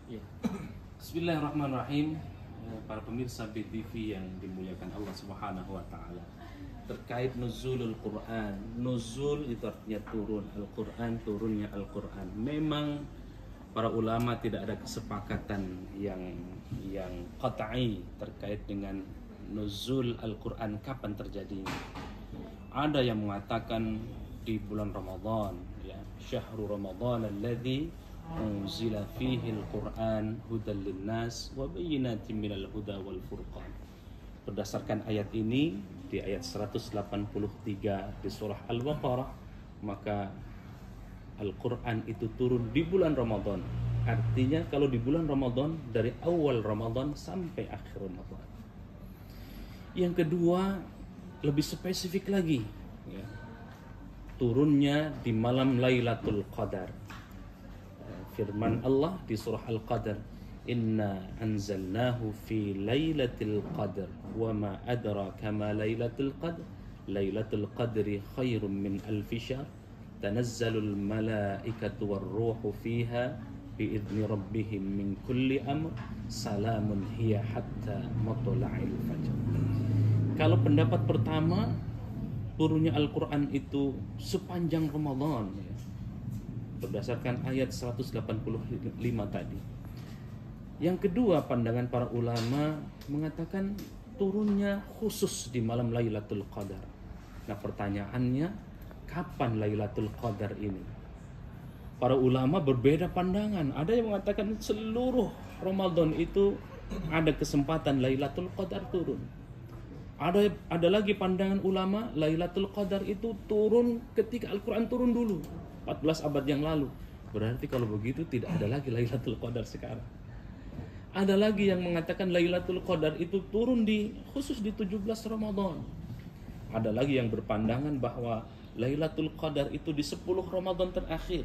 Ya. Bismillahirrahmanirrahim. Para pemirsa BTV yang dimuliakan Allah Subhanahu wa taala. Terkait nuzulul Quran. Nuzul itu artinya turun, Al-Quran turunnya Al-Quran. Memang para ulama tidak ada kesepakatan yang qat'i terkait dengan nuzul Al-Quran kapan terjadinya. Ada yang mengatakan di bulan Ramadan, ya, syahrul Ramadan alladzi unzila fihi al-Quran hudan linnas wa bayyinatin minal huda wal furqan. Berdasarkan ayat ini di ayat 183 di surah Al-Baqarah, maka Al-Quran itu turun di bulan Ramadan. Artinya kalau di bulan Ramadan dari awal Ramadan sampai akhir Ramadan. Yang kedua, lebih spesifik lagi, ya, turunnya di malam Lailatul Qadar. Firman Allah di surah Al-Qadar, inna anzalnahu fi lailatul qadr wa ma adraka ma lailatul qadr lailatul qadri khairum min alfi syahr tanazzalul malaikatu warruhu fiha biidzni rabbihim min kulli amr salamun hiya hatta matla'il fajr. Kalau pendapat pertama, turunnya Al-Quran itu sepanjang Ramadan, ya, berdasarkan ayat 185 tadi. Yang kedua, pandangan para ulama mengatakan turunnya khusus di malam Lailatul Qadar. Nah, pertanyaannya, kapan Lailatul Qadar ini? Para ulama berbeda pandangan. Ada yang mengatakan seluruh Ramadan itu ada kesempatan Lailatul Qadar turun. Ada lagi pandangan ulama, Lailatul Qadar itu turun ketika Al-Quran turun dulu, 14 abad yang lalu. Berarti kalau begitu tidak ada lagi Lailatul Qadar sekarang. Ada lagi yang mengatakan Lailatul Qadar itu turun khusus di 17 Ramadan. Ada lagi yang berpandangan bahwa Lailatul Qadar itu di 10 Ramadan terakhir.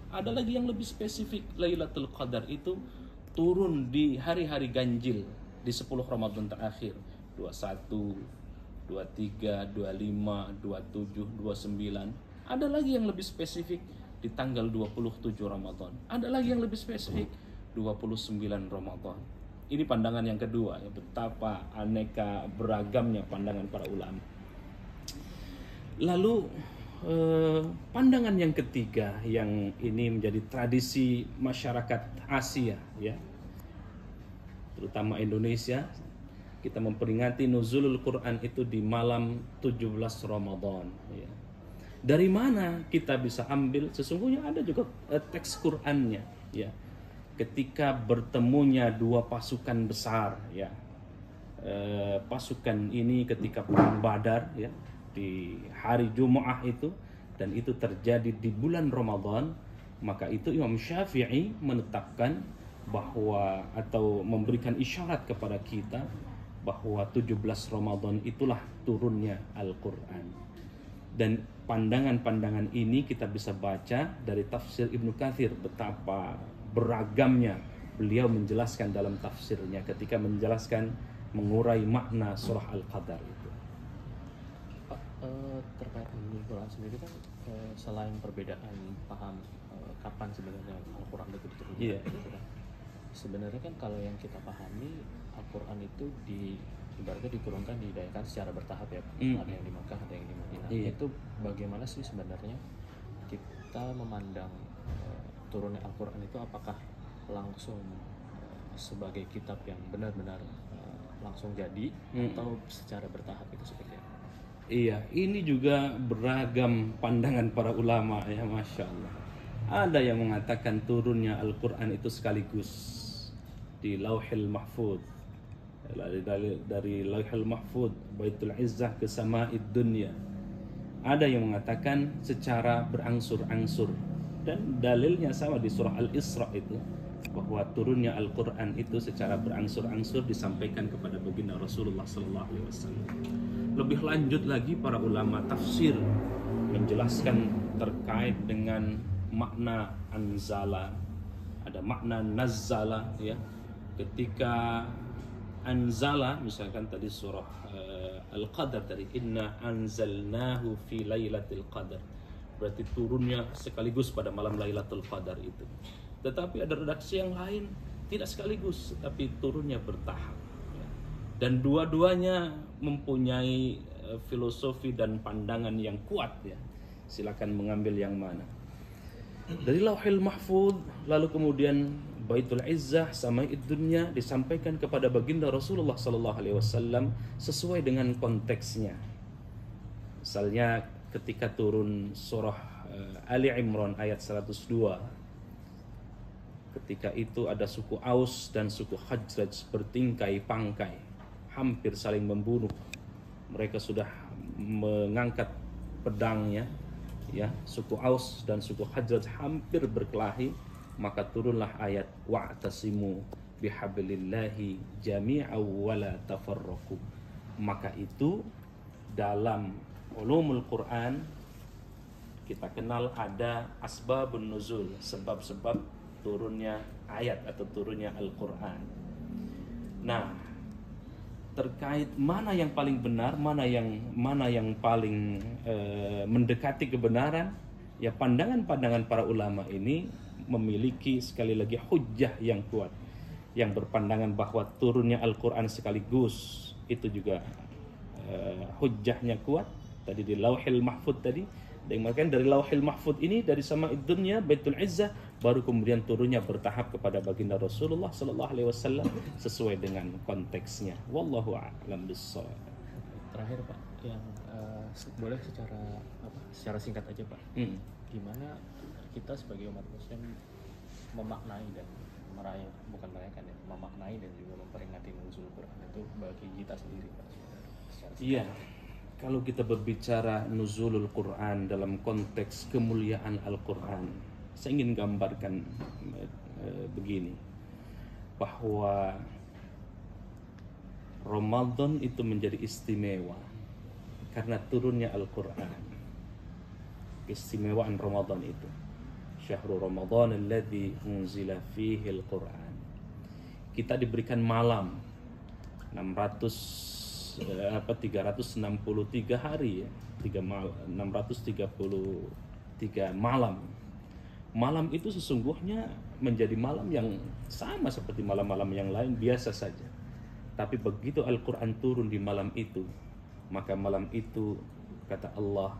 Ada lagi yang lebih spesifik, Lailatul Qadar itu turun di hari-hari ganjil di 10 Ramadan terakhir. 21, 23, 25, 27, 29. Ada lagi yang lebih spesifik di tanggal 27 Ramadan. Ada lagi yang lebih spesifik 29 Ramadan. Ini pandangan yang kedua, ya, betapa aneka beragamnya pandangan para ulama. Lalu pandangan yang ketiga, yang ini menjadi tradisi masyarakat Asia, ya, terutama Indonesia, kita memperingati nuzulul Quran itu di malam 17 Ramadan, ya. Dari mana kita bisa ambil? Sesungguhnya ada juga teks Qur'annya, ya. Ketika bertemunya dua pasukan besar, ya, pasukan ini ketika perang Badar, ya, di hari Jumat itu, dan itu terjadi di bulan Ramadan, maka itu Imam Syafi'i menetapkan bahwa atau memberikan isyarat kepada kita bahwa 17 Ramadan itulah turunnya Al-Quran. Dan pandangan-pandangan ini kita bisa baca dari tafsir Ibnu Katsir, betapa beragamnya beliau menjelaskan dalam tafsirnya ketika menjelaskan, mengurai makna surah Al-Qadar itu. Pak, terkait dengan Al-Quran sendiri kan, selain perbedaan paham kapan sebenarnya Al-Quran itu diturunkan, Yeah. gitu kan. Sebenarnya kan kalau yang kita pahami, Al-Quran itu ibaratnya diturunkan, didayakan secara bertahap, ya. Ada yang di Makkah, ada yang di Madinah. Yeah. Itu bagaimana sih sebenarnya kita memandang turunnya Al-Quran itu, apakah langsung sebagai kitab yang benar-benar langsung jadi, atau secara bertahap, itu seperti apa? Iya, ini juga beragam pandangan para ulama, ya, Masya Allah. Ada yang mengatakan turunnya Al-Quran itu sekaligus di Lauhil Mahfud, dari Lauhil Mahfud, Baitul Izzah ke Sama'id Dunya. Ada yang mengatakan secara berangsur-angsur, dan dalilnya sama di surah Al-Isra itu, bahwa turunnya Al-Quran itu secara berangsur-angsur disampaikan kepada baginda Rasulullah SAW. Lebih lanjut lagi, para ulama tafsir menjelaskan terkait dengan makna anzala, ada makna nazzala, ya. Ketika anzala, misalkan tadi surah Al-Qadar tadi, inna anzalnahu fi lailatul qadar, berarti turunnya sekaligus pada malam Lailatul Qadar itu. Tetapi ada redaksi yang lain tidak sekaligus, tapi turunnya bertahap. Ya. Dan dua-duanya mempunyai filosofi dan pandangan yang kuat. Ya. Silakan mengambil yang mana. Dari Lauhil Mahfuz, lalu kemudian Baitul Izzah, Sama'id Dunya disampaikan kepada baginda Rasulullah Sallallahu Alaihi Wasallam sesuai dengan konteksnya. Misalnya ketika turun surah Ali Imran ayat 102. Ketika itu ada suku Aus dan suku Khazraj bertingkai pangkai, hampir saling membunuh. Mereka sudah mengangkat pedangnya, ya. Suku Aus dan suku Khazraj hampir berkelahi, maka turunlah ayat wa'tasimu bihablillahi jami'an wala tafarraqu. Maka itu dalam ulumul Quran kita kenal ada asbabun nuzul, sebab-sebab turunnya ayat atau turunnya Al-Quran. Nah, terkait mana yang paling benar, mana yang paling mendekati kebenaran, ya pandangan-pandangan para ulama ini memiliki sekali lagi hujjah yang kuat, yang berpandangan bahwa turunnya Al-Quran sekaligus itu juga hujjahnya kuat. Tadi di Lauhil Mahfuz tadi, dan makanya dari Lauhil Mahfuz ini, dari Sama'id Dunya, Baitul Izzah, baru kemudian turunnya bertahap kepada baginda Rasulullah Sallallahu Alaihi Wasallam sesuai dengan konteksnya. Wallahu a'lam bishawab. Terakhir Pak, yang boleh secara singkat aja Pak, gimana kita sebagai umat Muslim memaknai dan memaknai dan juga memperingati nuzul Quran itu bagi kita sendiri Pak? Iya. Kalau kita berbicara nuzulul Quran dalam konteks kemuliaan Al-Quran, saya ingin gambarkan begini, bahwa Ramadan itu menjadi istimewa karena turunnya Al-Quran. Keistimewaan Ramadan itu, Syahrul Ramadan alladzi unzila fihi Al-Quran. Kita diberikan malam 363 hari ya, 633 malam. Malam itu sesungguhnya menjadi malam yang sama seperti malam-malam yang lain biasa saja. Tapi begitu Al-Quran turun di malam itu, maka malam itu kata Allah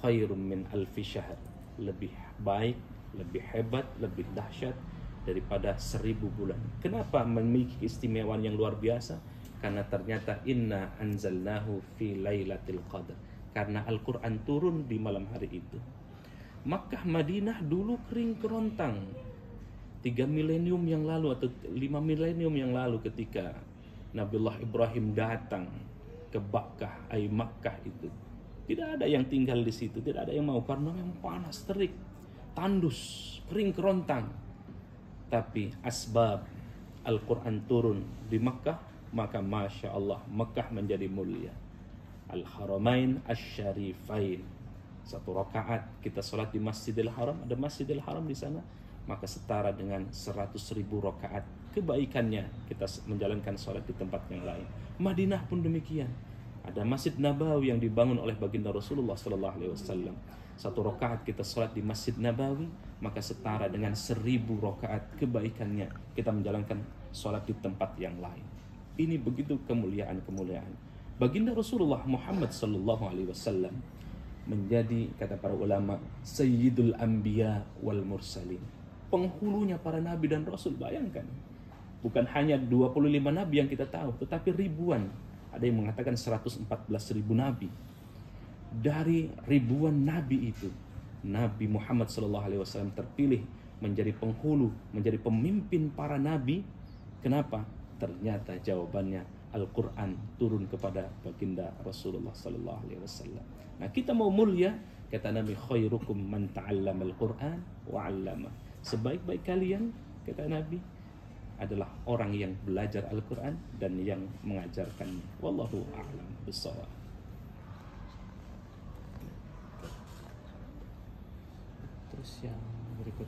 khairum min alfi syahr, lebih baik, lebih hebat, lebih dahsyat daripada 1000 bulan. Kenapa memiliki keistimewaan yang luar biasa? Karena ternyata inna anzalnahu fi lailatul qadar, karena Al-Quran turun di malam hari itu. Makkah Madinah dulu kering kerontang 3 milenium yang lalu atau 5 milenium yang lalu, ketika Nabiullah Ibrahim datang ke Makkah itu, tidak ada yang tinggal di situ, tidak ada yang mau, karena memang panas terik, tandus, kering kerontang. Tapi asbab Al-Quran turun di Makkah, maka Masya Allah Mekah menjadi mulia. Al-Haramain Asy-Syarifain, 1 rakaat kita sholat di Masjidil Haram, ada Masjidil Haram di sana, maka setara dengan 100.000 rakaat kebaikannya kita menjalankan sholat di tempat yang lain. Madinah pun demikian, ada Masjid Nabawi yang dibangun oleh baginda Rasulullah Sallallahu Alaihi Wasallam. 1 rakaat kita sholat di Masjid Nabawi, maka setara dengan 1000 rakaat kebaikannya kita menjalankan sholat di tempat yang lain. Ini begitu kemuliaan-kemuliaan. Baginda Rasulullah Muhammad Sallallahu Alaihi Wasallam menjadi, kata para ulama, Sayyidul Anbiya wal Mursalin, penghulunya para nabi dan rasul. Bayangkan, bukan hanya 25 nabi yang kita tahu, tetapi ribuan. Ada yang mengatakan 114.000 nabi. Dari ribuan nabi itu, Nabi Muhammad Sallallahu Alaihi Wasallam terpilih menjadi penghulu, menjadi pemimpin para nabi. Kenapa? Ternyata jawabannya Al-Quran turun kepada baginda Rasulullah Sallallahu Alaihi Wasallam. Nah, kita mau mulia, kata Nabi, khairukum man ta'allama al-Quran wa 'allama. Sebaik-baik kalian, kata Nabi, adalah orang yang belajar Al-Quran dan yang mengajarkannya. Wallahu a'lam bishawab. Terus yang berikut